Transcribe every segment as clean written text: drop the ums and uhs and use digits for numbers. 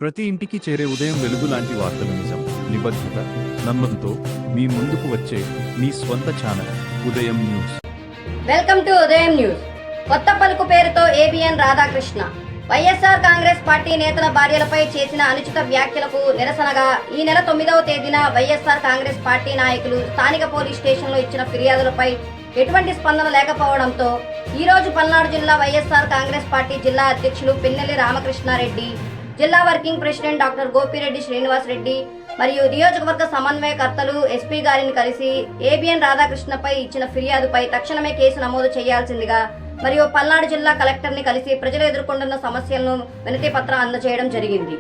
ప్రతి ఇంటికి చేరే ఉదయం వెలుగు లాంటి వార్తలు నిజం, నిబద్ధత, నమ్మకంతో మీ ముందుకు వచ్చే మీ స్వంత ఛానల్ ఉదయం న్యూస్. వెల్కమ్ టు ఉదయం న్యూస్. కొత్త పలుకు పేరుతో ఏబిఎన్ రాధాకృష్ణ వైఎస్ఆర్ కాంగ్రెస్ పార్టీ నేతల భార్యలపై చేసిన అనుచిత వ్యాఖ్యలకు నిరసనగా ఈ నెల 9వ తేదీన వైఎస్ఆర్ కాంగ్రెస్ పార్టీ నాయకులు స్థానిక పోలీస్ స్టేషన్లో ఇచ్చిన ఫిర్యాదులపై ఎటువంటి స్పందన లేకపోవడంతో ఈ రోజు పల్నాడు జిల్లా వైఎస్ఆర్ కాంగ్రెస్ పార్టీ జిల్లా అధ్యక్షులు పిన్నెల్లి రామకృష్ణారెడ్డి, జిల్లా working president doctor Gopireddy Srinivas Reddy మరియు నియోజకవర్గ సమన్వయకర్తలు ఎస్పీ గారిని కలిసి ఏబిఎన్ రాధాకృష్ణపై ఇచ్చిన ఫిర్యాదుపై తక్షణమే కేసు నమోదు చేయాల్సిందిగా మరియు పల్నాడు జిల్లా కలెక్టర్ని కలిసి ప్రజలు ఎదుర్కొంటున్న సమస్యలను వినతి పత్రం అందజేయడం జరిగింది.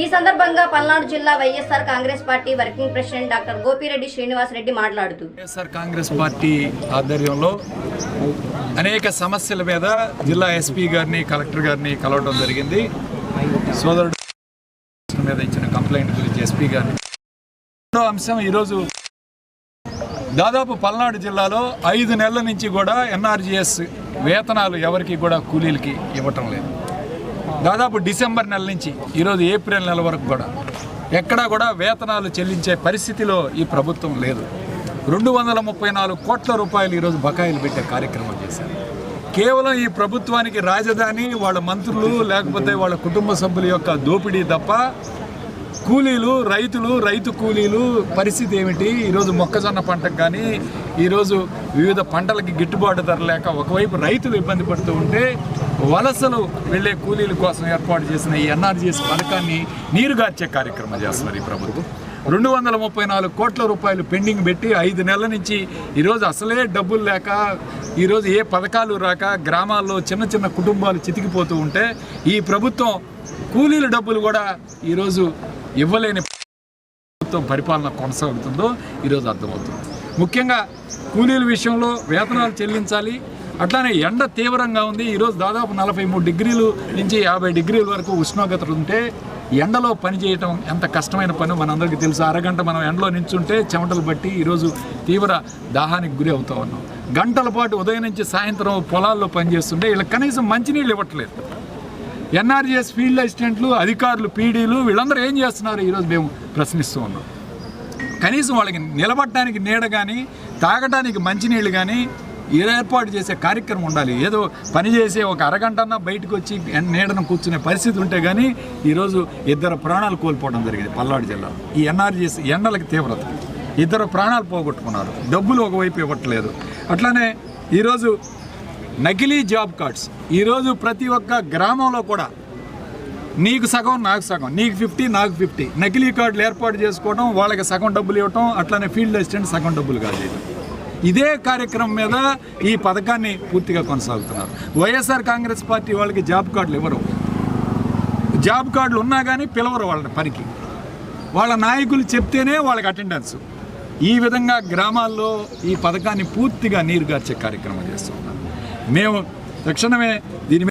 ఈ సందర్భంగా పల్నాడు జిల్లా YSR Congress party working president doctor Gopireddy Srinivas Reddy మాట్లాడుతూ, వైఎస్ఆర్ కాంగ్రెస్ పార్టీ ఆధ్వర్యంలో అనేక సమస్యల మీద జిల్లా ఎస్పీ గారిని కలెక్టర్ గారిని కలవడం జరిగింది. సోదరుడు మీద ఇచ్చిన కంప్లైంట్ గురించి ఎస్పీ గారిని. రెండో అంశం, ఈరోజు దాదాపు పల్నాడు జిల్లాలో 5 నెలల నుంచి కూడా ఎన్ఆర్జీఎస్ వేతనాలు ఎవరికి కూడా కూలీలకి ఇవ్వటం లేదు. దాదాపు డిసెంబర్ నెల నుంచి ఈరోజు ఏప్రిల్ నెల వరకు కూడా ఎక్కడా కూడా వేతనాలు చెల్లించే పరిస్థితిలో ఈ ప్రభుత్వం లేదు. 234 కోట్ల రూపాయలు ఈరోజు బకాయిలు పెట్టే కార్యక్రమం చేశారు. కేవలం ఈ ప్రభుత్వానికి రాజధాని, వాళ్ళ మంత్రులు లేకపోతే వాళ్ళ కుటుంబ సభ్యుల యొక్క దోపిడీ తప్ప కూలీలు, రైతు కూలీలు పరిస్థితి ఏమిటి? ఈరోజు మొక్కజొన్న పంటకు కానీ ఈరోజు వివిధ పంటలకి గిట్టుబాటు ధర లేక ఒకవైపు రైతులు ఇబ్బంది పడుతూ ఉంటే వలసలు వెళ్ళే కూలీల కోసం ఏర్పాటు చేసిన ఈ ఎన్ఆర్జీఎస్ పథకాన్ని నీరుగార్చే కార్యక్రమం చేస్తున్నారు ఈ ప్రభుత్వం. 234 కోట్ల రూపాయలు పెండింగ్ పెట్టి 5 నెలల నుంచి ఈరోజు అసలే డబ్బులు లేక ఈరోజు ఏ పథకాలు రాక గ్రామాల్లో చిన్న చిన్న కుటుంబాలు చితికిపోతూ ఉంటే ఈ ప్రభుత్వం కూలీల డబ్బులు కూడా ఈరోజు ఇవ్వలేని ప్రభుత్వం పరిపాలన కొనసాగుతుందో ఈరోజు అర్థమవుతుంది. ముఖ్యంగా కూలీల విషయంలో వేతనాలు చెల్లించాలి. అట్లానే ఎండ తీవ్రంగా ఉంది. ఈరోజు దాదాపు 43 డిగ్రీలు నుంచి 50 డిగ్రీల వరకు ఉష్ణోగ్రత ఉంటే ఎండలో పనిచేయటం ఎంత కష్టమైన పని మనందరికీ తెలుసు. అరగంట మనం ఎండలో నించుంటే చెమటలు బట్టి ఈరోజు తీవ్ర దాహానికి గురి అవుతూ ఉన్నాం. గంటల పాటు ఉదయం నుంచి సాయంత్రం పొలాల్లో పనిచేస్తుంటే వీళ్ళకి కనీసం మంచినీళ్ళు ఇవ్వట్లేదు. ఎన్ఆర్జీఎస్ ఫీల్డ్ అసిస్టెంట్లు, అధికారులు, పీడీలు వీళ్ళందరూ ఏం చేస్తున్నారు ఈరోజు మేము ప్రశ్నిస్తూ ఉన్నాం. కనీసం వాళ్ళకి నిలబడటానికి నీడ కానీ తాగడానికి మంచినీళ్ళు కానీ ఏర్పాటు చేసే కార్యక్రమం ఉండాలి. ఏదో పని చేసే ఒక అరగంటన్నా బయటకు వచ్చి నీడను కూర్చునే పరిస్థితి ఉంటే కానీ ఈరోజు 2 ప్రాణాలు కోల్పోవడం జరిగింది పల్నాడు జిల్లాలో. ఈ ఎన్ఆర్జీఎస్ ఎండలకి తీవ్రత 2 ప్రాణాలు పోగొట్టుకున్నారు. డబ్బులు ఒకవైపు ఇవ్వట్లేదు. అట్లానే ఈరోజు నకిలీ జాబ్ కార్డ్స్, ఈరోజు ప్రతి ఒక్క గ్రామంలో కూడా నీకు సగం నాకు సగం, నీకు 50 నాకు 50 నకిలీ కార్డులు ఏర్పాటు చేసుకోవడం, వాళ్ళకి సగం డబ్బులు ఇవ్వటం, అట్లానే ఫీల్డ్ అసిస్టెంట్ సగం డబ్బులు కాదు. ఇదే కార్యక్రమం మీద ఈ పథకాన్ని పూర్తిగా కొనసాగుతున్నారు. వైఎస్ఆర్ కాంగ్రెస్ పార్టీ వాళ్ళకి జాబ్ కార్డులు ఇవ్వరు. జాబ్ కార్డులు ఉన్నా కానీ పిలవరు వాళ్ళ పనికి. వాళ్ళ నాయకులు చెప్తేనే వాళ్ళకి అటెండెన్స్. ఈ విధంగా గ్రామాల్లో ఈ పథకాన్ని పూర్తిగా నీరుగార్చే కార్యక్రమం చేస్తున్నారు. మేము తక్షణమే దీని